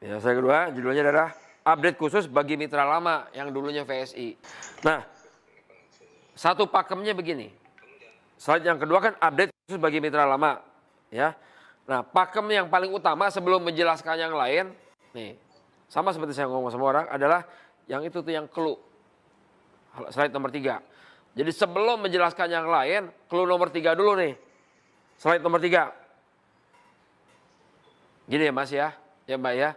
Ya, slide kedua judulnya adalah update khusus bagi mitra lama yang dulunya VSI. Nah, satu pakemnya begini. Slide yang kedua kan update khusus bagi mitra lama, ya. Nah, pakem yang paling utama sebelum menjelaskan yang lain, nih, sama seperti saya ngomong sama orang adalah yang itu tuh yang clue. Slide nomor 3. Jadi sebelum menjelaskan yang lain, clue nomor 3 dulu nih. Slide nomor 3. Gini ya Mas ya Mbak ya.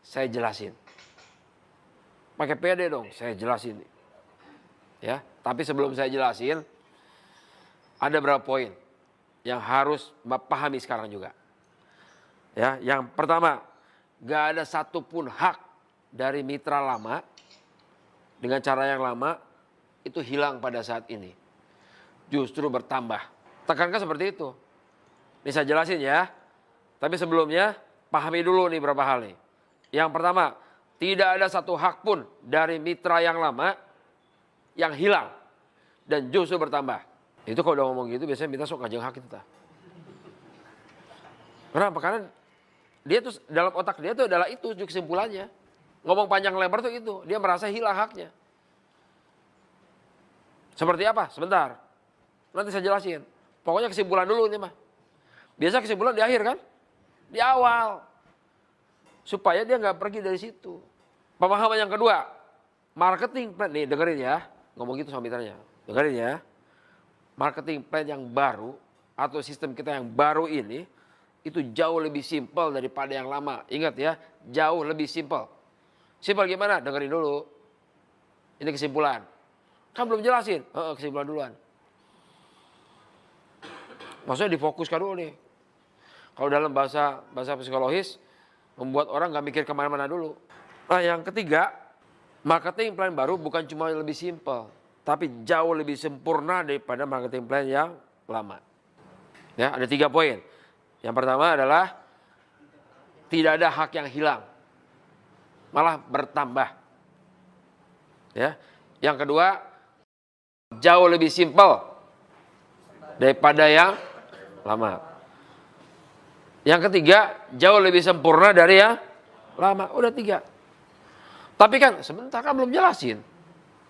Saya jelasin. Pakai PD dong, saya jelasin. Ya, tapi sebelum saya jelasin, ada beberapa poin yang harus Mbak pahami sekarang juga. Ya, yang pertama, gak ada satupun hak dari mitra lama dengan cara yang lama itu hilang pada saat ini. Justru bertambah. Tekankan seperti itu. Ini saya jelasin ya. Tapi sebelumnya, pahami dulu nih beberapa hal nih. Yang pertama, tidak ada satu hak pun dari mitra yang lama yang hilang dan justru bertambah. Itu kalau udah ngomong gitu biasanya minta sok ngajeng hak itu. Kenapa? Karena dia tuh dalam otak dia tuh adalah itu kesimpulannya. Ngomong panjang lebar tuh itu, dia merasa hilang haknya. Seperti apa? Sebentar. Nanti saya jelasin. Pokoknya kesimpulan dulu nih mah. Biasa kesimpulan di akhir kan? Di awal. Supaya dia nggak pergi dari situ. Pemahaman yang kedua, marketing plan. Nih dengerin ya, ngomong gitu sama mitranya. Dengerin ya, marketing plan yang baru atau sistem kita yang baru ini, itu jauh lebih simpel daripada yang lama. Ingat ya, jauh lebih simpel. Simpel gimana? Dengerin dulu. Ini kesimpulan. Kan belum jelasin, kesimpulan duluan. Maksudnya difokuskan dulu nih. Kalau dalam bahasa psikologis, membuat orang nggak mikir kemana-mana dulu. Nah yang ketiga, marketing plan baru bukan cuma lebih simpel, tapi jauh lebih sempurna daripada marketing plan yang lama. Ya, ada 3 poin. Yang pertama adalah tidak ada hak yang hilang, malah bertambah. Ya, yang kedua jauh lebih simpel daripada yang lama. Yang ketiga, jauh lebih sempurna dari yang lama. Udah 3. Tapi kan sebentar kan belum jelasin.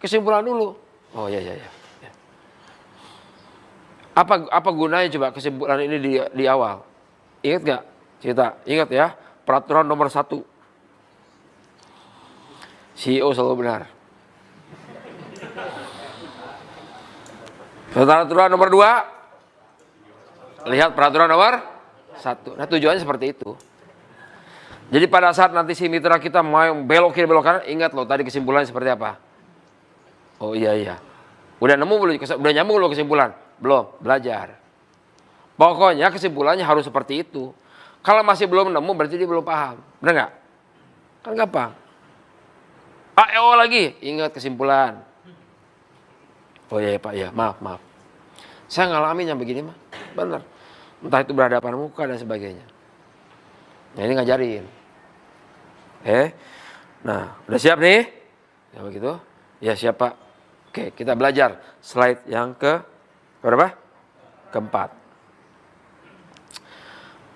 Kesimpulan dulu. Oh ya. Apa gunanya coba kesimpulan ini di awal? Ingat gak cerita? Ingat ya, peraturan nomor 1. CEO selalu benar. Peraturan nomor 2. Lihat peraturan nomor 1. Nah tujuannya seperti itu. Jadi pada saat nanti si mitra kita mau belok kiri belok kanan, ingat loh tadi kesimpulannya seperti apa. Oh iya. Udah nemu belum? Udah nyambung loh kesimpulan? Belum, belajar. Pokoknya kesimpulannya harus seperti itu. Kalau masih belum nemu berarti dia belum paham. Benar nggak? Kan gampang. AEO lagi, ingat kesimpulan. Oh iya Pak, ya maaf. Saya ngalamin yang begini mah, benar. Entah itu berhadapan muka dan sebagainya. Nah ini ngajarin. Nah udah siap nih? Ya begitu? Ya siap Pak. Oke kita belajar slide yang ke berapa? Keempat.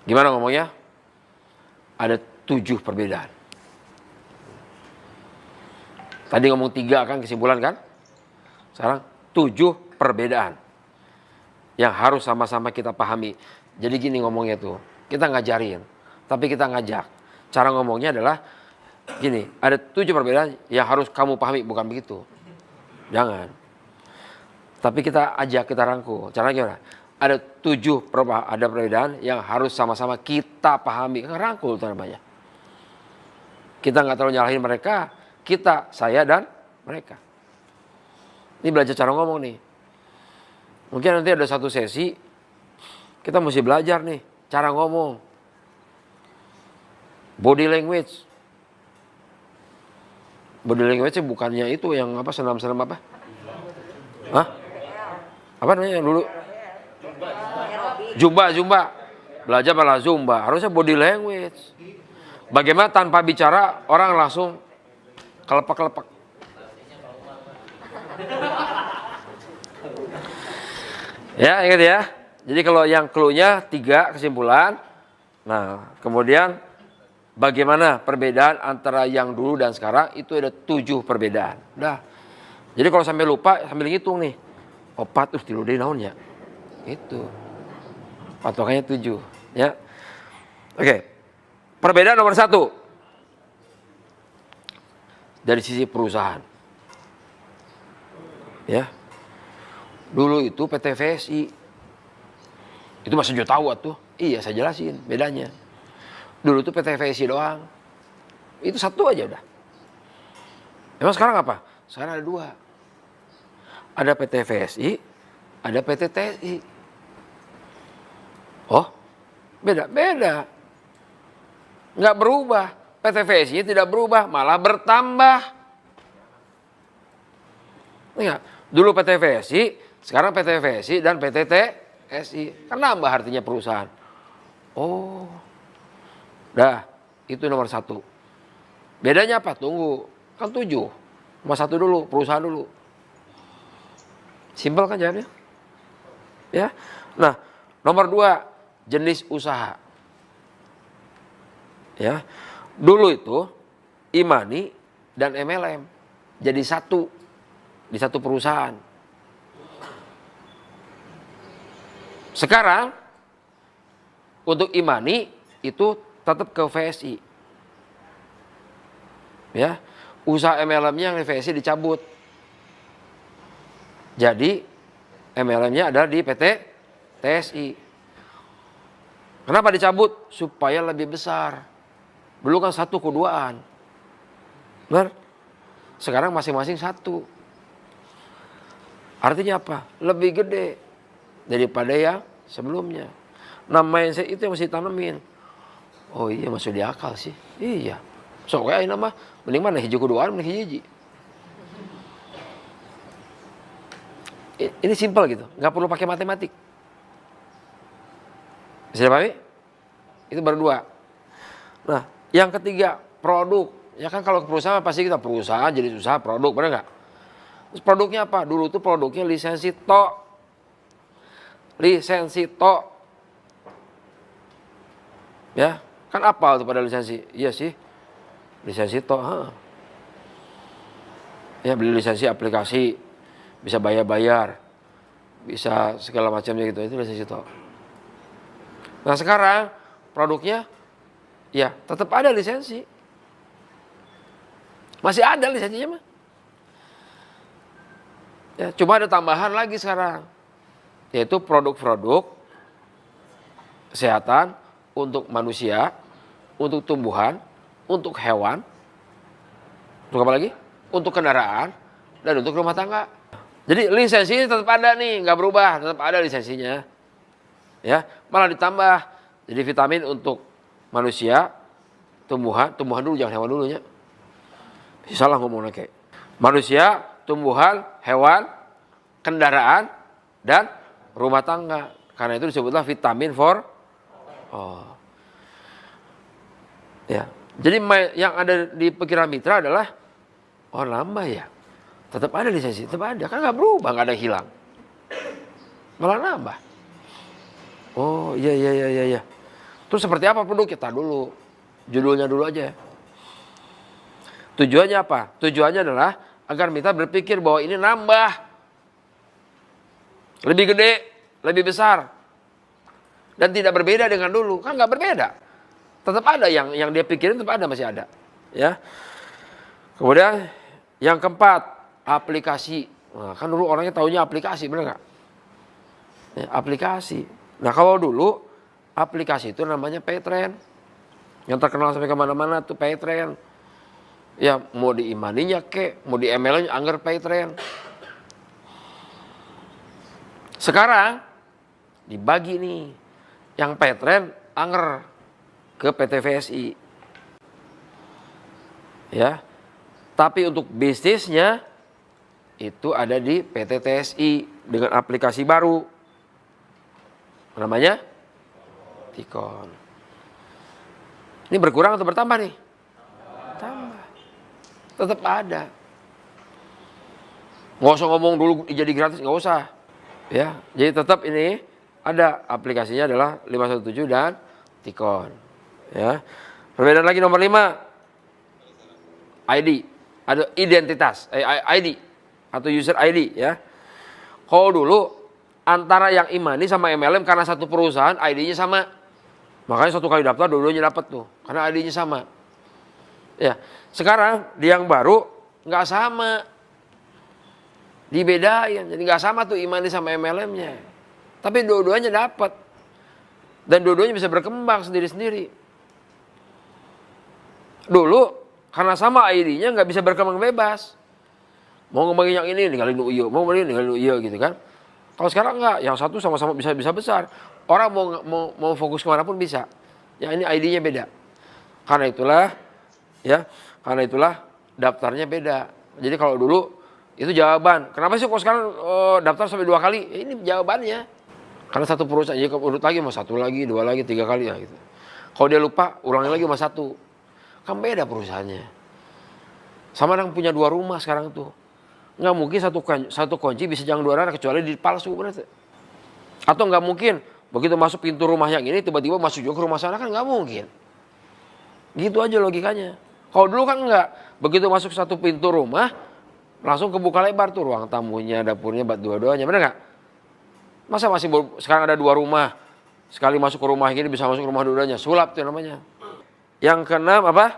Gimana ngomongnya? Ada 7 perbedaan. Tadi ngomong 3 kan kesimpulan kan? Sekarang 7 perbedaan yang harus sama-sama kita pahami. Jadi gini ngomongnya tuh, kita ngajarin, tapi kita ngajak. Cara ngomongnya adalah gini, ada 7 perbedaan yang harus kamu pahami, bukan begitu. Jangan. Tapi kita ajak, kita rangkul. Caranya gimana? Ada 7 perbedaan yang harus sama-sama kita pahami. Rangkul itu namanya. Kita nggak terlalu nyalahin mereka, kita, saya dan mereka. Ini belajar cara ngomong nih. Mungkin nanti ada satu sesi, kita mesti belajar nih, cara ngomong. Body language. Body language bukannya itu yang apa, senam-senam apa? Hah? Apa namanya dulu? Zumba. Belajar malah Zumba. Harusnya body language. Bagaimana tanpa bicara orang langsung kelepek-kelepek. Ya, ingat ya. Jadi kalau yang clue-nya 3 kesimpulan. Nah, kemudian bagaimana perbedaan antara yang dulu dan sekarang, itu ada 7 perbedaan. Udah. Jadi kalau sampai lupa, sambil ngitung nih. Opat, tilu deui naon ya? Itu. Patokannya 7. Ya. Oke. Perbedaan nomor 1. Dari sisi perusahaan. Ya. Dulu itu PT VSI. Itu masih jauh tahu tuh. Iya, saya jelasin bedanya. Dulu tuh PT VSI doang. Itu satu aja udah. Emang sekarang apa? Sekarang ada 2. Ada PT VSI, ada PT TSI. Oh, beda. Nggak berubah. PT VSI tidak berubah, malah bertambah. Enggak. Dulu PT VSI, sekarang PT VSI dan PT TSI. Kan nambah artinya perusahaan. Oh, dah, itu nomor 1. Bedanya apa? Tunggu, kan 7. Nomor 1 dulu, perusahaan dulu. Simpel kan jawabnya? Ya. Nah, nomor 2, jenis usaha. Ya. Dulu itu e-money dan MLM jadi satu di satu perusahaan. Sekarang untuk e-money itu tetap ke VSI. Ya. Usaha MLM-nya yang di VSI dicabut. Jadi MLM-nya ada di PT TSI. Kenapa dicabut? Supaya lebih besar. Dulu kan 1 keduaan. Benar? Sekarang masing-masing 1. Artinya apa? Lebih gede daripada yang sebelumnya. Nah, mindset itu yang mesti ditanemin. Oh iya, masuk di akal sih. Iya. Sok aja nama, mending mana hijau keduaan, mending hiji. Ini simpel gitu, nggak perlu pakai matematik. Bisa dipahami? Itu baru 2. Nah, yang ketiga, produk. Ya kan kalau ke perusahaan pasti kita perusahaan jadi usaha produk, benar nggak? Terus produknya apa? Dulu tuh produknya lisensi tok. Lisensi tok. Ya, kan apa tuh pada lisensi? Iya sih, lisensi tok. Ya, beli lisensi aplikasi, bisa bayar-bayar, bisa segala macamnya gitu, itu lisensi tok. Nah sekarang produknya, ya tetap ada lisensi. Masih ada lisensinya mah. Ya, cuma ada tambahan lagi sekarang. Yaitu produk-produk kesehatan untuk manusia, untuk tumbuhan, untuk hewan. Untuk apa lagi? Untuk kendaraan dan untuk rumah tangga. Jadi lisensinya tetap ada nih, nggak berubah, tetap ada lisensinya. Ya, malah ditambah. Jadi vitamin untuk manusia, tumbuhan dulu, jangan hewan dulunya. Salah ngomongnya kayak. Manusia, tumbuhan, hewan, kendaraan, dan rumah tangga. Karena itu disebutlah vitamin for. Oh. Ya. Jadi yang ada di pikiran mitra adalah, oh nambah ya. Tetap ada lisensi, tetap ada. Kan nggak berubah, nggak ada yang hilang. Malah nambah. Oh iya. Terus seperti apa produk kita dulu? Judulnya dulu aja. Tujuannya apa? Tujuannya adalah agar mitra berpikir bahwa ini nambah. Lebih gede, lebih besar. Dan tidak berbeda dengan dulu. Kan nggak berbeda. Tetap ada yang dia pikirin, tetap ada, masih ada. Ya. Kemudian yang keempat, aplikasi. Nah, kan dulu orangnya taunya aplikasi, benar nggak? Ya, aplikasi. Nah kalau dulu aplikasi itu namanya Paytrend. Yang terkenal sampai kemana-mana tuh Paytrend. Ya mau di e-money-nya kek, mau di ML-nya anggar Paytrend. Sekarang dibagi nih, yang Paytrend anggar ke PT VSI. Ya. Tapi untuk bisnisnya itu ada di PT TSI dengan aplikasi baru. Namanya Tikon. Ini berkurang atau bertambah nih? Tambah. Tetap ada. Nggak usah ngomong dulu jadi gratis, nggak usah. Ya, jadi tetap ini ada aplikasinya adalah 517 dan Tikon. Ya. Perbedaan lagi nomor 5, ID. Ada identitas, ID atau user ID ya. Kalau dulu antara yang Imani sama MLM karena satu perusahaan ID-nya sama. Makanya satu kali daftar dua-duanya dapat tuh karena ID-nya sama. Ya, sekarang di yang baru nggak sama. Dibedain, jadi nggak sama tuh Imani sama MLM-nya. Tapi dua-duanya dapat. Dan dua-duanya bisa berkembang sendiri-sendiri. Dulu karena sama ID-nya nggak bisa berkembang bebas. Mau ngembangin yang ini ninggalin Uyo, mau ngembangin ninggalin Uyo gitu kan. Kalau sekarang nggak, yang satu sama-sama bisa besar. Orang mau fokus kemana pun bisa. Yang ini ID-nya beda. Karena itulah daftarnya beda. Jadi kalau dulu itu jawaban. Kenapa sih kok sekarang daftar sampai 2 kali? Ini jawabannya. Karena satu perusahaan, jadi urut lagi mau 1 lagi, 2 lagi, 3 kali ya gitu. Kalau dia lupa, ulangi lagi sama 1. Kan beda perusahaannya. Sama yang punya 2 rumah sekarang tuh. Nggak mungkin satu kunci bisa jangan 2 arah kecuali di palsu berarti. Atau nggak mungkin begitu masuk pintu rumah yang ini tiba-tiba masuk juga ke rumah sana, kan nggak mungkin. Gitu aja logikanya. Kalau dulu kan nggak. Begitu masuk satu pintu rumah langsung kebuka lebar tuh ruang tamunya, dapurnya, dua-duanya, bener nggak? Masa sekarang ada 2 rumah, sekali masuk ke rumah ini bisa masuk ke rumah dua-duanya, sulap tuh namanya. Yang keenam apa?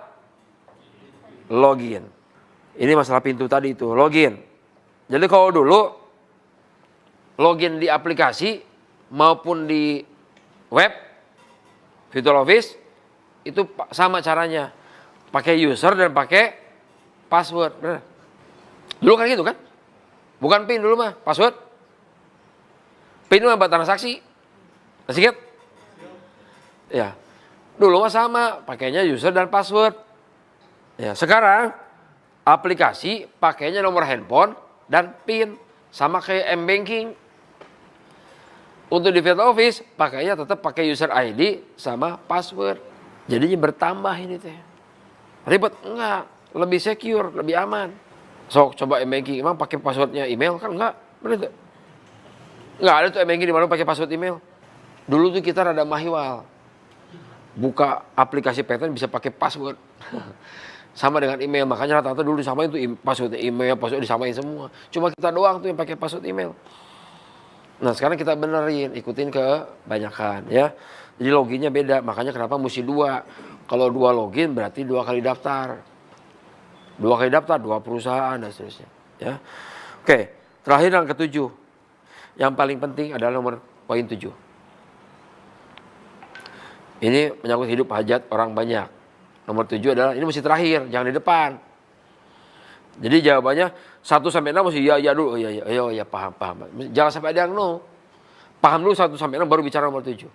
Login. Ini masalah pintu tadi itu, login. Jadi kalau dulu login di aplikasi maupun di web, Virtual Office itu sama caranya, pakai user dan pakai password, bener? Dulu kan gitu kan? Bukan PIN dulu mah, password. PIN mah buat transaksi. Masih ingat? Ya. Dulu mah sama, pakainya user dan password. Ya, sekarang aplikasi pakainya nomor handphone dan PIN, sama kayak M-Banking. Untuk di Virtual Office pakainya tetap pakai user ID sama password. Jadinya bertambah ini teh. Ribet enggak, lebih secure, lebih aman. So, coba M-Banking, emang pakai passwordnya email kan enggak? Bener enggak? Enggak ada tuh M-Banking di mana pakai password email. Dulu tuh kita rada mahiwal. Buka aplikasi pattern bisa pakai password. Sama dengan email, makanya rata-rata dulu disamain tuh password email, password disamain semua. Cuma kita doang tuh yang pakai password email. Nah, sekarang kita benerin, ikutin kebanyakan ya. Jadi loginnya beda, makanya kenapa mesti 2. Kalau 2 login berarti 2 kali daftar. 2 kali daftar, 2 perusahaan dan seterusnya. Ya. Oke, terakhir yang ke-7. Yang paling penting adalah nomor poin 7. Ini menyangkut hidup hajat orang banyak. Nomor 7 adalah, ini mesti terakhir, jangan di depan. Jadi jawabannya 1 sampai 6 mesti ya dulu. Ya, paham. Jangan sampai ada yang no. Paham dulu 1 sampai 6 baru bicara nomor 7.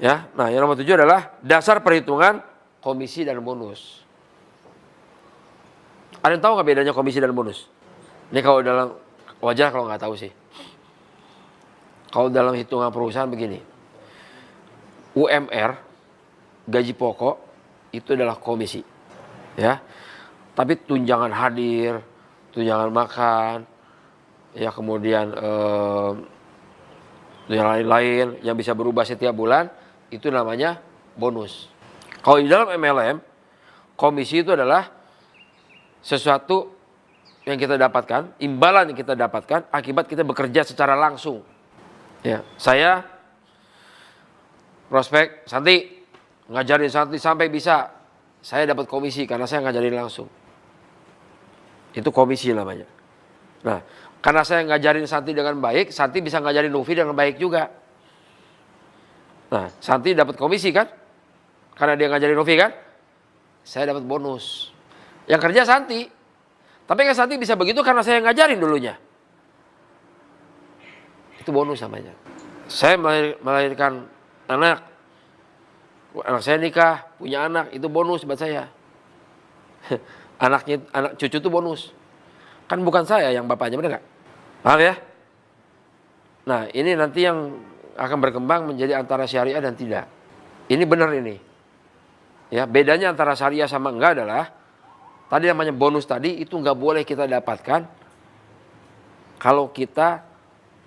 Ya, nah yang nomor 7 adalah dasar perhitungan komisi dan bonus. Ada yang tahu nggak bedanya komisi dan bonus? Ini kalau dalam, wajar kalau nggak tahu sih. Kalau dalam hitungan perusahaan begini, UMR, gaji pokok, itu adalah komisi. Ya, tapi tunjangan hadir, tunjangan makan, ya kemudian yang lain-lain yang bisa berubah setiap bulan, itu namanya bonus. Kalau di dalam MLM, komisi itu adalah sesuatu yang kita dapatkan, imbalan yang kita dapatkan akibat kita bekerja secara langsung. Ya, saya prospek Santi, ngajarin Santi sampai bisa, saya dapat komisi karena saya ngajarin langsung. Itu komisi namanya. Nah, karena saya ngajarin Santi dengan baik, Santi bisa ngajarin Novi dengan baik juga. Nah, Santi dapat komisi kan? Karena dia ngajarin Novi kan? Saya dapat bonus. Yang kerja Santi. Tapi kan Santi bisa begitu karena saya ngajarin dulunya. Itu bonus namanya. Saya melahirkan anak saya nikah, punya anak, itu bonus buat saya. Anak cucu itu bonus. Kan bukan saya yang bapaknya, benar nggak? Paham ya? Nah, ini nanti yang akan berkembang menjadi antara syariah dan tidak. Ini benar ini. Ya, bedanya antara syariah sama enggak adalah tadi namanya bonus tadi itu nggak boleh kita dapatkan kalau kita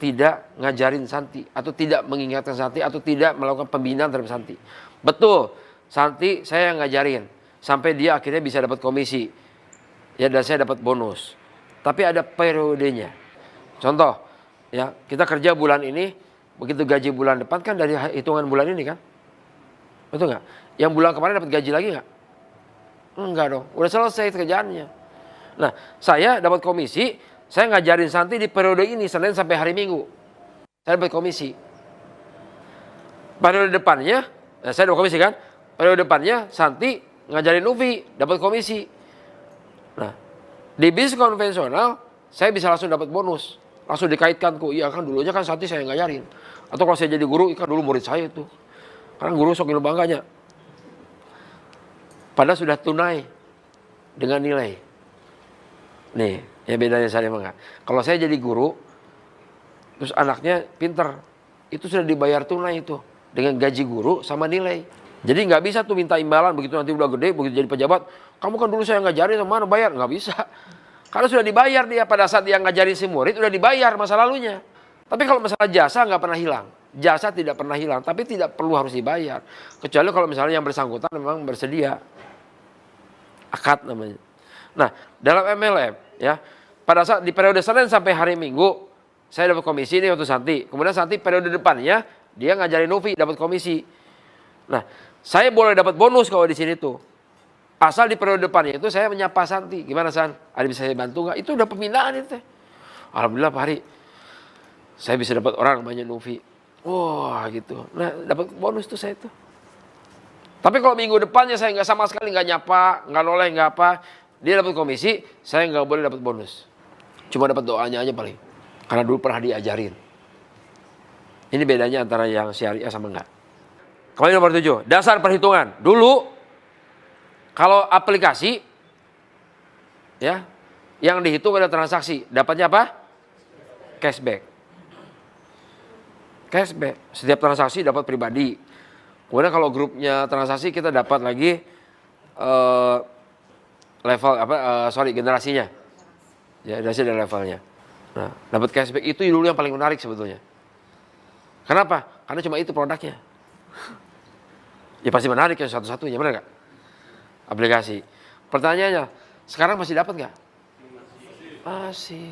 tidak ngajarin Santi atau tidak mengingatkan Santi atau tidak melakukan pembinaan terhadap Santi. Betul, Santi saya yang ngajarin sampai dia akhirnya bisa dapat komisi. Ya, dan saya dapat bonus. Tapi ada periodenya. Contoh, ya, kita kerja bulan ini, begitu gaji bulan depan kan dari hitungan bulan ini kan? Betul nggak? Yang bulan kemarin dapat gaji lagi nggak? Enggak dong, udah selesai kerjaannya. Nah, saya dapat komisi, saya ngajarin Santi di periode ini, Senin sampai hari Minggu. Saya dapat komisi. Periode depannya, saya dapat komisi kan? Periode depannya Santi ngajarin Ufi, dapat komisi. Nah, di bisnis konvensional, saya bisa langsung dapat bonus. Langsung dikaitkan ku, iya kan dulunya kan Santi saya ngajarin. Atau kalau saya jadi guru, kan dulu murid saya itu. Karena guru sok ilu bangganya. Padahal sudah tunai dengan nilai. Nih, ya bedanya saya emang. Kalau saya jadi guru, terus anaknya pinter, itu sudah dibayar tunai itu. Dengan gaji guru sama nilai. Jadi nggak bisa tuh minta imbalan begitu nanti udah gede, begitu jadi pejabat. Kamu kan dulu saya ngajarin, sama mana bayar? Nggak bisa. Karena sudah dibayar dia pada saat dia ngajarin si murid, udah dibayar masa lalunya. Tapi kalau masalah jasa nggak pernah hilang. Jasa tidak pernah hilang, tapi tidak perlu harus dibayar. Kecuali kalau misalnya yang bersangkutan memang bersedia. Akad namanya. Nah, dalam MLM, ya, pada saat di periode Senin sampai hari Minggu, saya dapat komisi nih untuk Santi. Kemudian Santi periode depannya, dia ngajarin Novi, dapat komisi. Nah, saya boleh dapat bonus kalau di sini tuh. Asal di periode depannya itu saya menyapa Santi. Gimana San? Ada bisa saya bantu nggak? Itu udah pembinaan itu. Alhamdulillah Pak Hari. Saya bisa dapat orang namanya Novi. Wah gitu. Nah dapat bonus tuh saya tuh. Tapi kalau minggu depannya saya nggak sama sekali nggak nyapa, nggak noleh, nggak apa. Dia dapat komisi, saya nggak boleh dapat bonus. Cuma dapat doanya aja paling. Karena dulu pernah diajarin. Ini bedanya antara yang syariah sama enggak. Kembali nomor 7, dasar perhitungan. Dulu kalau aplikasi ya, yang dihitung ada transaksi, dapatnya apa? Cashback. Cashback. Setiap transaksi dapat pribadi. Kemudian kalau grupnya transaksi kita dapat lagi level generasinya. Ya, generasi dan levelnya. Nah, dapat cashback itu dulu yang paling menarik sebetulnya. Kenapa? Karena cuma itu produknya. Ya pasti menarik ya satu-satunya, benar nggak? Aplikasi. Pertanyaannya, sekarang masih dapat nggak? Masih.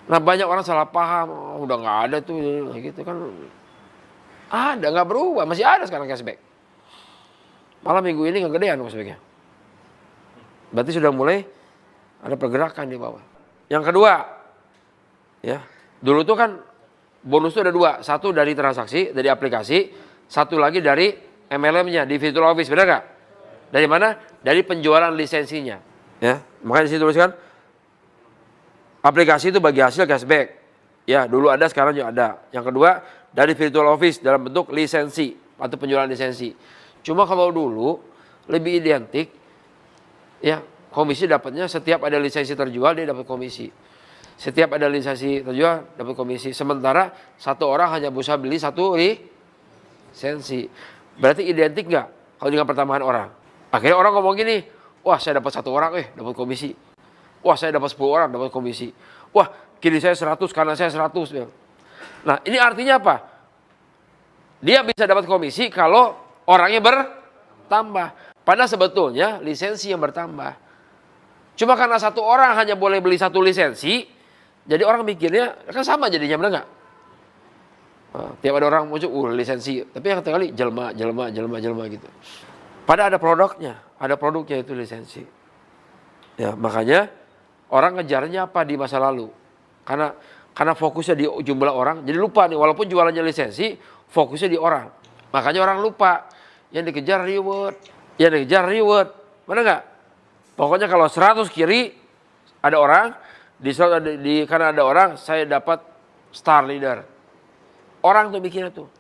Nah banyak orang salah paham, oh, udah nggak ada tuh, gitu kan. Ada, nggak berubah, masih ada sekarang cashback. Malah minggu ini nggak gedean cashbacknya. Berarti sudah mulai ada pergerakan di bawah. Yang kedua, ya dulu tuh kan bonus itu ada dua, satu dari transaksi, dari aplikasi, satu lagi dari MLM-nya di Virtual Office, benar nggak? Dari mana? Dari penjualan lisensinya. Ya, makanya di sini tuliskan aplikasi itu bagi hasil cashback. Ya, dulu ada, sekarang juga ada. Yang kedua, dari Virtual Office dalam bentuk lisensi atau penjualan lisensi. Cuma kalau dulu lebih identik, ya komisi dapatnya setiap ada lisensi terjual dia dapat komisi. Setiap ada lisensi terjual dapat komisi. Sementara satu orang hanya bisa beli satu lisensi. Berarti identik nggak kalau dengan pertambahan orang? Akhirnya orang ngomong gini, wah saya dapat satu orang dapat komisi. Wah saya dapat 10 orang dapat komisi. Wah kini saya 100 karena saya 100. Nah ini artinya apa? Dia bisa dapat komisi kalau orangnya bertambah. Padahal sebetulnya lisensi yang bertambah. Cuma karena satu orang hanya boleh beli satu lisensi, jadi orang mikirnya kan sama jadinya, benar nggak? Nah, tiap ada orang muncul, lisensi. Tapi yang kali jelma gitu. Padahal ada produknya itu lisensi. Ya makanya orang ngejarnya apa di masa lalu? Karena fokusnya di jumlah orang, jadi lupa nih walaupun jualannya lisensi, fokusnya di orang. Makanya orang lupa yang dikejar reward, mana nggak? Pokoknya kalau 100 kiri ada orang, karena ada orang saya dapat star leader. Orang tuh bikinnya tuh.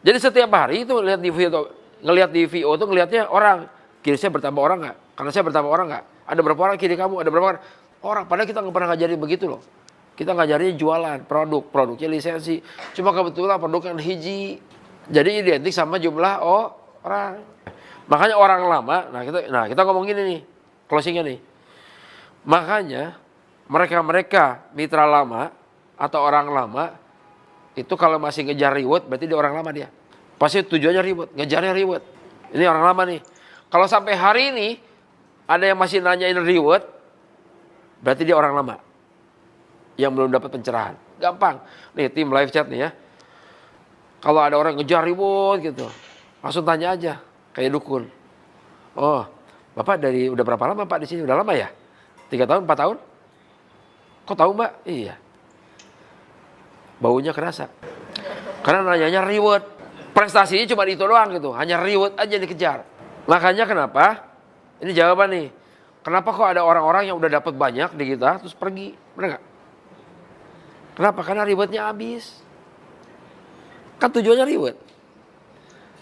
Jadi setiap hari itu ngelihat di VO tuh ngelihatnya orang, kiri saya bertambah orang nggak? Karena saya bertambah orang nggak? Ada berapa orang kiri kamu? Ada berapa orang? Padahal kita nggak pernah ngajarin begitu loh. Kita ngajarinnya jualan, produknya lisensi. Cuma kebetulan produknya hiji. Jadi identik sama jumlah orang. Makanya orang lama, nah kita ngomong gini nih, closingnya nih. Makanya mereka mitra lama atau orang lama itu kalau masih ngejar reward berarti dia orang lama dia. Pasti tujuannya reward, ngejarnya reward. Ini orang lama nih. Kalau sampai hari ini ada yang masih nanyain reward, berarti dia orang lama yang belum dapat pencerahan. Gampang. Nih tim live chat nih ya. Kalau ada orang ngejar reward gitu, langsung tanya aja kayak dukun. Oh, Bapak udah berapa lama Pak di sini? Udah lama ya? 3 tahun, 4 tahun? Kok tahu Mbak? Iya. Baunya kerasa. Karena nanyanya reward. Prestasinya cuma itu doang gitu. Hanya reward aja dikejar. Makanya kenapa? Ini jawaban nih. Kenapa kok ada orang-orang yang udah dapat banyak di kita terus pergi? Benar nggak? Kenapa? Karena rewardnya habis. Kan tujuannya reward.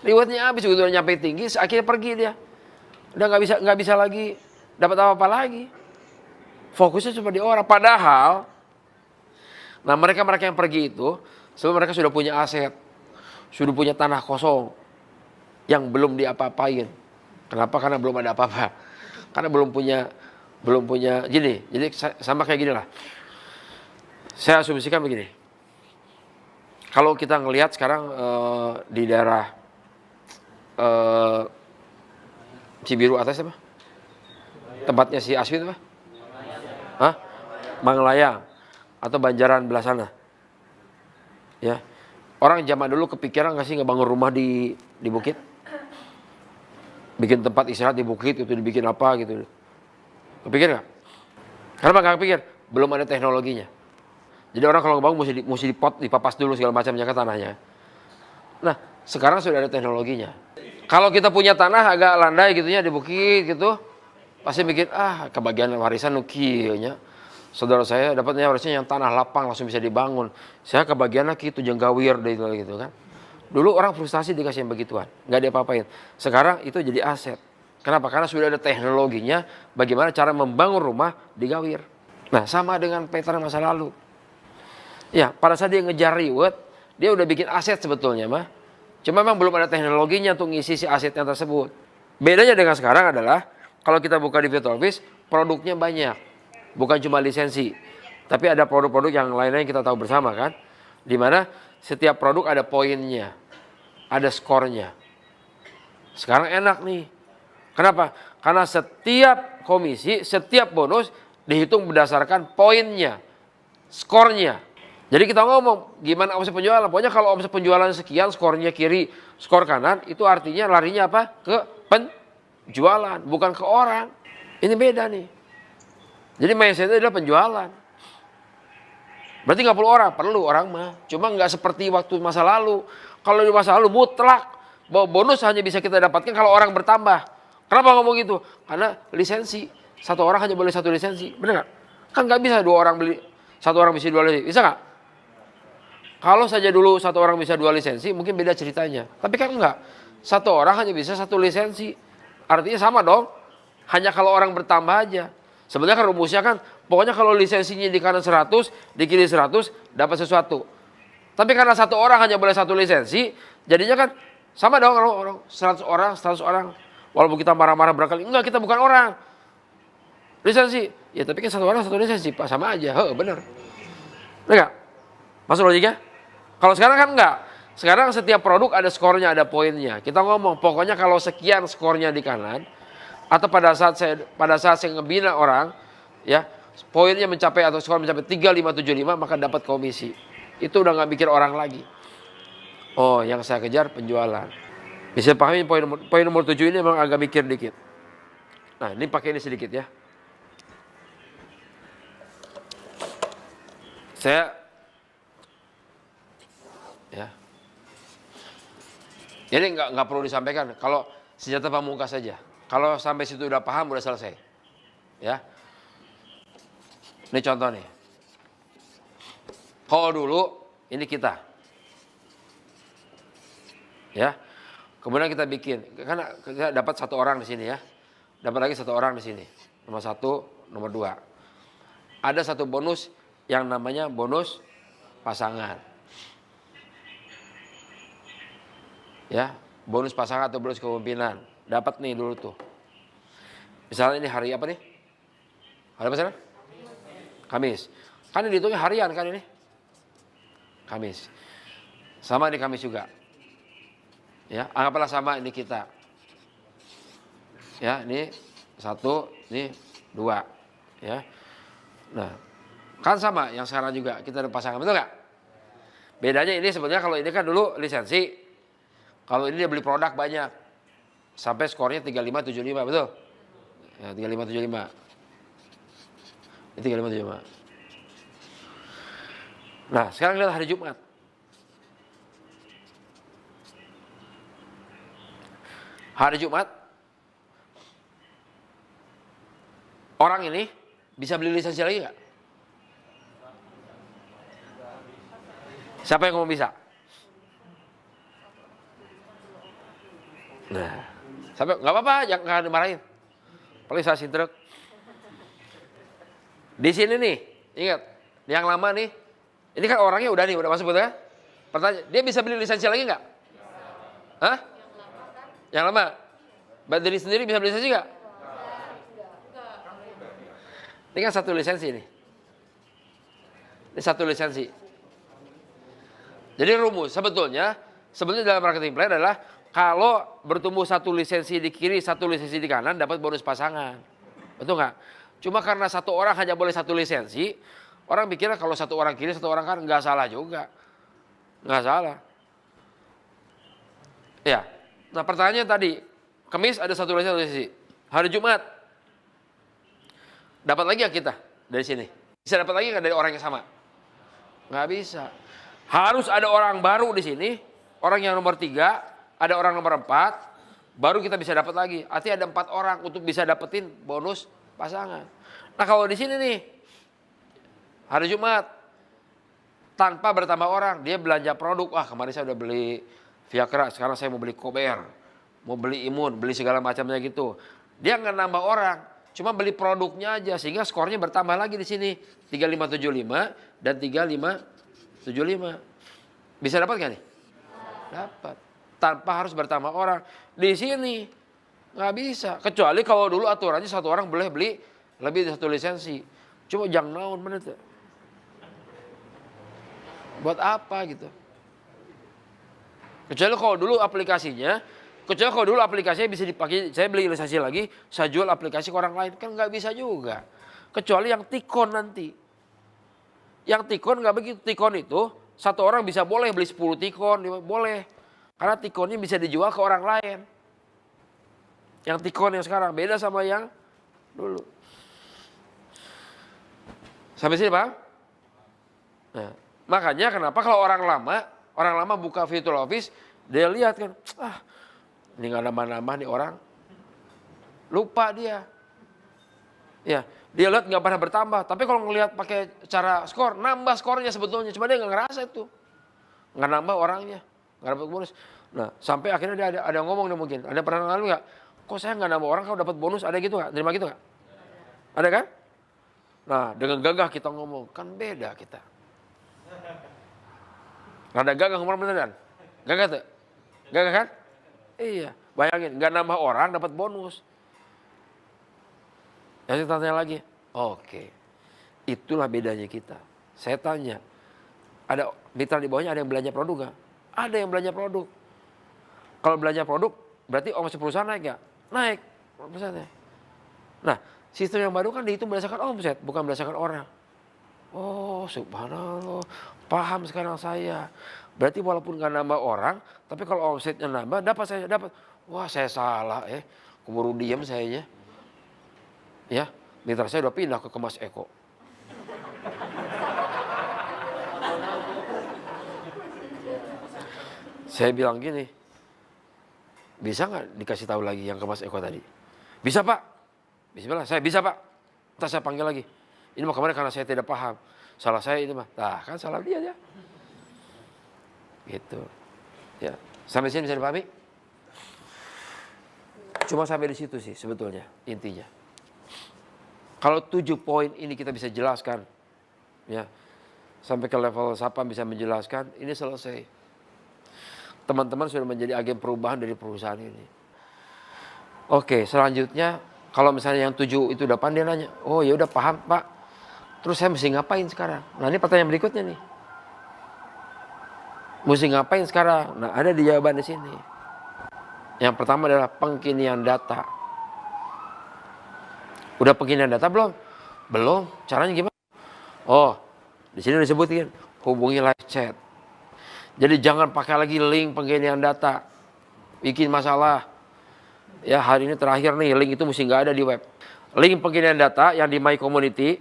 Rewardnya habis, udah nyampe tinggi, akhirnya pergi dia. Udah nggak bisa lagi dapat apa-apa lagi. Fokusnya cuma di orang. Padahal, nah mereka yang pergi itu, sebelum mereka sudah punya aset, sudah punya tanah kosong yang belum diapa-apain. Kenapa? Karena belum ada apa-apa. Karena belum punya gini. Jadi sama kayak gini lah. Saya asumsikan begini. Kalau kita ngelihat sekarang di daerah Cibiru atas apa? Tempatnya si Aswin apa? Hah? Manglayang atau Banjaran belah sana. Ya. Orang zaman dulu kepikiran nggak sih ngebangun rumah di bukit? Bikin tempat istirahat di bukit itu dibikin apa gitu. Kepikir nggak? Kenapa nggak kepikir? Belum ada teknologinya. Jadi orang kalau ngebangun mesti dipot, dipapas dulu segala macamnya ke tanahnya. Nah, sekarang sudah ada teknologinya. Kalau kita punya tanah agak landai gitu ya di bukit gitu, pasti mikir kebagian warisan nukinya. Saudara saya dapatnya warisannya yang tanah lapang langsung bisa dibangun. Saya kebagian lagi itu jenggawir gitu kan. Dulu orang frustasi dikasih yang begituan, nggak diapa-apain. Sekarang itu jadi aset. Kenapa? Karena sudah ada teknologinya bagaimana cara membangun rumah di gawir. Nah, sama dengan Peter masa lalu. Ya, pada saat dia ngejar reward, dia udah bikin aset sebetulnya mah. Cuma memang belum ada teknologinya untuk ngisi si asetnya tersebut. Bedanya dengan sekarang adalah kalau kita buka di Virtual Office, produknya banyak. Bukan cuma lisensi. Tapi ada produk-produk yang lainnya yang kita tahu bersama kan. Di mana setiap produk ada poinnya. Ada skornya. Sekarang enak nih. Kenapa? Karena setiap komisi, setiap bonus dihitung berdasarkan poinnya. Skornya. Jadi kita ngomong gimana omset penjualan. Pokoknya kalau omset penjualan sekian, skornya kiri, skor kanan, itu artinya larinya apa? Ke penjualan, bukan ke orang. Ini beda nih. Jadi mindsetnya adalah penjualan. Berarti nggak perlu orang, perlu orang mah. Cuma nggak seperti waktu masa lalu. Kalau di masa lalu mutlak bahwa bonus hanya bisa kita dapatkan kalau orang bertambah. Kenapa ngomong gitu? Karena lisensi. Satu orang hanya boleh satu lisensi. Benar nggak? Kan nggak bisa dua orang beli. Satu orang bisa dua lisensi. Bisa nggak? Kalau saja dulu satu orang bisa dua lisensi, mungkin beda ceritanya. Tapi kan enggak. Satu orang hanya bisa satu lisensi. Artinya sama dong. Hanya kalau orang bertambah aja. Sebenarnya kan rumusnya kan, pokoknya kalau lisensinya di kanan 100, di kiri 100, dapat sesuatu. Tapi karena satu orang hanya boleh satu lisensi, jadinya kan sama dong orang 100 orang, 100 orang. Walaupun kita marah-marah berkali, enggak kita bukan orang. Lisensi. Ya tapi kan satu orang satu lisensi, Pak, sama aja. Bener. Bener nggak? Masuk logika? Kalau sekarang kan enggak. Sekarang setiap produk ada skornya, ada poinnya. Kita ngomong, pokoknya kalau sekian skornya di kanan, atau pada saat saya ngebina orang, ya poinnya mencapai atau skor mencapai 3575, maka dapat komisi. Itu udah nggak mikir orang lagi. Oh, yang saya kejar penjualan. Bisa pahami poin nomor 7 ini memang agak mikir dikit. Nah, ini pakai ini sedikit ya. Ya. Jadi nggak perlu disampaikan. Kalau senjata pamungkas saja. Kalau sampai situ udah paham, udah selesai. Ya. Ini contoh nih. Kalau dulu ini kita. Ya. Kemudian kita bikin, karena kita dapat satu orang di sini ya. Dapat lagi satu orang di sini. Nomor 1, nomor 2. Ada satu bonus yang namanya bonus pasangan. Ya, bonus pasangan atau bonus kepemimpinan. Dapat nih dulu tuh. Misalnya ini hari apa nih? Hari apa sana? Kamis. Kan dihitungnya harian kan ini? Kamis. Sama ini Kamis juga. Ya, anggaplah sama ini kita. Ya, ini 1, ini 2. Ya. Nah, kan sama yang sekarang juga kita ada pasangan, betul nggak? Bedanya ini sebenarnya kalau ini kan dulu lisensi. Kalau ini dia beli produk banyak. Sampai skornya 3575, betul? Ya, 3575. Ini 3575. Nah, sekarang lihat hari Jumat. Hari Jumat, orang ini bisa beli lisensi lagi nggak? Siapa yang ngomong bisa? Nah, sampai nggak apa-apa, jangan dimarahin. Paling saya sintrek. Di sini nih, ingat, yang lama nih, ini kan orangnya udah masuk betul kan? Pertanyaan, dia bisa beli lisensi lagi nggak? Hah? Yang lama? Diri sendiri bisa beli lisensi nggak? Ini kan satu lisensi nih. Ini satu lisensi. Jadi rumus sebetulnya dalam marketing plan adalah kalau bertumbuh satu lisensi di kiri, satu lisensi di kanan dapat bonus pasangan. Betul nggak? Cuma karena satu orang hanya boleh satu lisensi, orang pikirnya kalau satu orang kiri, satu orang kanan nggak salah juga. Nggak salah. Ya. Nah pertanyaannya tadi, Kamis ada satu lisensi. Hari Jumat dapat lagi ya kita dari sini. Bisa dapat lagi nggak dari orang yang sama? Nggak bisa. Harus ada orang baru di sini, orang yang nomor 3, ada orang nomor 4, baru kita bisa dapat lagi. Artinya ada 4 orang untuk bisa dapetin bonus pasangan. Nah kalau di sini nih, hari Jumat, tanpa bertambah orang, dia belanja produk. Wah kemarin saya udah beli Viagra, sekarang saya mau beli Kober, mau beli Imun, beli segala macamnya gitu. Dia nggak nambah orang, cuma beli produknya aja, sehingga skornya bertambah lagi di sini 3575 dan 3575. Bisa dapat gak nih? Dapat. Tanpa harus bertambah orang. Di sini nggak bisa. Kecuali kalau dulu aturannya satu orang boleh beli lebih dari satu lisensi. Cuma jangan naon bener tuh. Buat apa gitu? Kecuali kalau dulu aplikasinya bisa dipakai. Saya beli lisensi lagi, saya jual aplikasi ke orang lain, kan nggak bisa juga. Kecuali yang Tikon nanti. Yang Tikon nggak begitu. Tikon itu satu orang bisa boleh beli 10 Tikon, boleh. Karena Tikonnya bisa dijual ke orang lain. Yang Tikon yang sekarang beda sama yang dulu. Sampai sini Pak? Nah, makanya kenapa kalau orang lama buka virtual office, dia lihat kan, ini nggak nambah-nambah nih orang. Lupa dia. Ya, dia lihat nggak pernah bertambah. Tapi kalau ngelihat pakai cara skor, nambah skornya sebetulnya. Cuma dia nggak ngerasa itu. Nggak nambah orangnya. Nggak dapat bonus. Nah, sampai akhirnya dia ada ngomong nih mungkin. Ada pernah ngalamin nggak? Kok saya nggak nambah orang kalau dapat bonus? Ada gitu nggak? Terima gitu nggak? Ada kan? Nah, dengan gagah kita ngomong. Kan beda kita. Rada gagah ngomong beneran. Gagah tuh? Gagah kan? Iya. Bayangin, nggak nambah orang dapat bonus. Ya saya tanya lagi. Oke. Itulah bedanya kita. Saya tanya. Ada mitra di bawahnya ada yang belanja produk nggak? Ada yang belanja produk. Kalau belanja produk, berarti omset perusahaan naik nggak? Naik. Omsetnya. Nah, sistem yang baru kan dihitung berdasarkan omset, bukan berdasarkan orang. Oh, subhanallah. Paham sekarang saya. Berarti walaupun nggak nambah orang, tapi kalau omsetnya nambah, dapat. Wah, saya salah keburu diam sayanya. Ya, mitra saya udah pindah ke Kemas Eko. Saya bilang gini, bisa nggak dikasih tahu lagi yang Kemas Eko tadi? Bisa Pak. Bismillah, saya bisa Pak. Ntar saya panggil lagi. Ini mah kemarin karena saya tidak paham. Salah saya ini mah. Nah kan salah dia ya. Gitu. Ya, sampai sini bisa dipahami? Cuma sampai di situ sih sebetulnya intinya. Kalau 7 poin ini kita bisa jelaskan, ya sampai ke level Sapam bisa menjelaskan, ini selesai. Teman-teman sudah menjadi agen perubahan dari perusahaan ini. Oke, selanjutnya kalau misalnya yang 7 itu udah pandai nanya, oh ya udah paham Pak. Terus saya mesti ngapain sekarang? Nah ini pertanyaan berikutnya nih. Mesti ngapain sekarang? Nah ada di jawaban di sini. Yang pertama adalah pengkinian data. Udah pengiriman data belum? Belum. Caranya gimana? Oh, di sini disebutkan hubungi live chat. Jadi jangan pakai lagi link pengiriman data. Bikin masalah. Ya, hari ini terakhir nih, link itu mesti nggak ada di web. Link pengiriman data yang di My Community,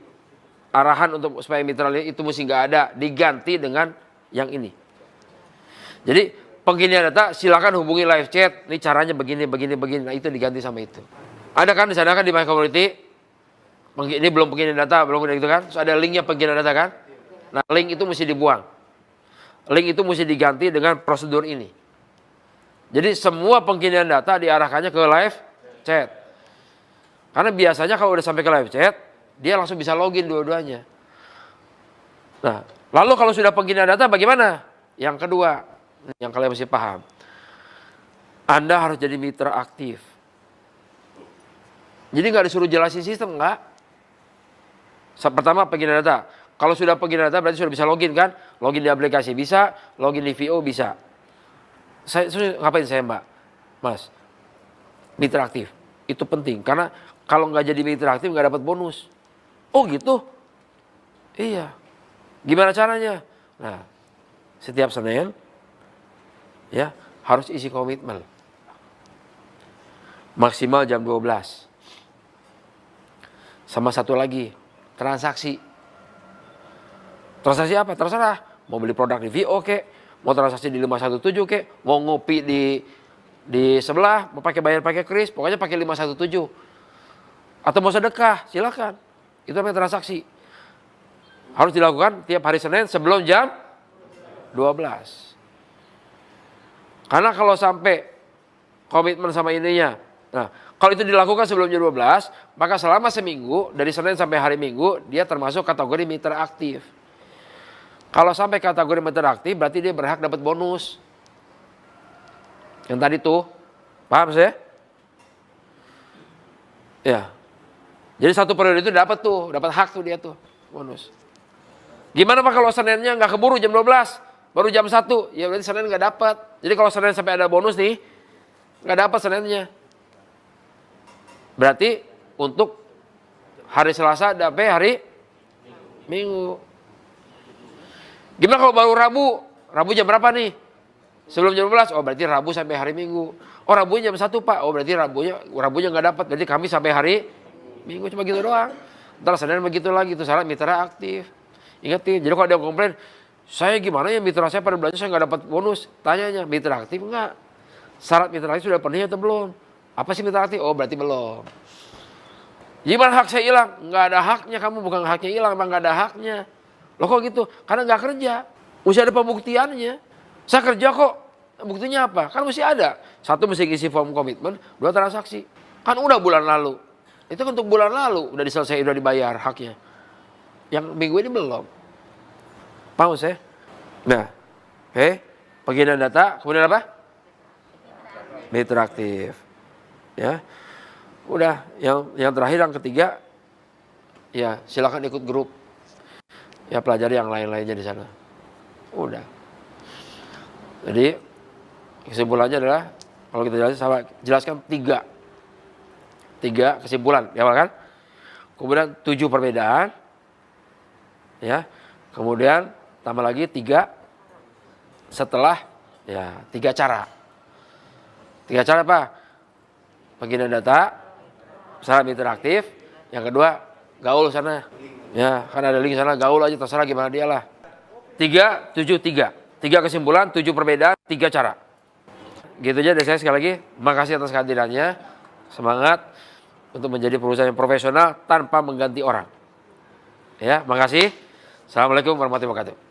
arahan untuk supaya mitra itu mesti nggak ada, diganti dengan yang ini. Jadi pengiriman data silakan hubungi live chat. Ini caranya begini. Nah, itu diganti sama itu. Ada kan di sana kan di My Community? Ini belum pengiriman data, belum gitu kan? So, ada linknya pengiriman data kan? Nah, link itu mesti dibuang. Link itu mesti diganti dengan prosedur ini. Jadi semua pengiriman data diarahkannya ke live chat. Karena biasanya kalau udah sampai ke live chat, dia langsung bisa login dua-duanya. Nah, lalu kalau sudah pengiriman data bagaimana? Yang kedua, yang kalian mesti paham. Anda harus jadi mitra aktif. Jadi nggak disuruh jelasin sistem, nggak. Pertama pengiriman data. Kalau sudah pengiriman data berarti sudah bisa login kan? Login di aplikasi bisa, login di VO bisa. Ngapain saya Mbak? Mas, mitra aktif. Itu penting karena kalau nggak jadi mitra aktif nggak dapat bonus. Oh gitu? Iya. Gimana caranya? Nah, setiap Senin ya harus isi komitmen. Maksimal jam 12. Sama satu lagi, transaksi. Transaksi apa? Terserah. Mau beli produk di VO kek, mau transaksi di 517 kek, mau ngopi di sebelah, mau bayar pakai kris, pokoknya pakai 517. Atau mau sedekah, silakan. Itu namanya transaksi. Harus dilakukan tiap hari Senin sebelum jam 12. Karena kalau sampai komitmen sama ininya, nah kalau itu dilakukan sebelum jam 12, maka selama seminggu, dari Senin sampai hari Minggu, dia termasuk kategori mitra aktif. Kalau sampai kategori mitra aktif, berarti dia berhak dapat bonus. Yang tadi tuh, paham saya? Ya. Jadi satu periode itu dapat hak tuh dia tuh, bonus. Gimana Pak kalau Seninnya nggak keburu jam 12, baru jam 1, ya berarti Senin nggak dapat. Jadi kalau Senin sampai ada bonus nih, nggak dapat Seninnya. Berarti untuk hari Selasa sampai hari Minggu. Gimana kalau baru Rabu? Rabu jam berapa nih? Sebelum jam 12, oh berarti Rabu sampai hari Minggu. Oh Rabunya jam 1 Pak, oh berarti Rabunya nggak dapat, berarti kami sampai hari Minggu, cuma gitu doang. Ntar Senin begitu lagi, itu syarat mitra aktif. Ingetin, jadi kalau ada yang komplain, saya gimana ya mitra saya pada belanja saya nggak dapat bonus. Tanyanya, mitra aktif enggak? Syarat mitra aktif sudah penuhi atau belum? Apa sih mitra aktif? Oh berarti belum. Gimana hak saya hilang? Nggak ada haknya, kamu bukan haknya hilang, emang nggak ada haknya. Loh kok gitu? Karena nggak kerja. Mesti ada pembuktiannya. Saya kerja kok. Buktinya apa? Kan mesti ada. Satu mesti isi form komitmen, 2 transaksi. Kan udah bulan lalu. Itu kan untuk bulan lalu udah diselesaikan, udah dibayar haknya. Yang minggu ini belum. Paham saya? Nah, pengiriman data, kemudian apa? Mitra aktif. Ya. Udah, yang terakhir yang ketiga, ya silakan ikut grup. Ya pelajari yang lain-lainnya di sana. Udah. Jadi kesimpulannya adalah kalau kita jelaskan 3 kesimpulan, ya kan? Kemudian 7 perbedaan, ya. Kemudian tambah lagi 3 setelah, ya 3 cara. 3 cara apa? Pengiriman data, syarat mitra aktif. Yang kedua, gaul sana. Ya, kan ada link sana, gaul aja terserah gimana dia lah. 3, 7, 3. 3 kesimpulan, 7 perbedaan, 3 cara. Gitu aja dari saya sekali lagi. Makasih atas kehadirannya. Semangat untuk menjadi perusahaan yang profesional tanpa mengganti orang. Ya, makasih. Assalamualaikum warahmatullahi wabarakatuh.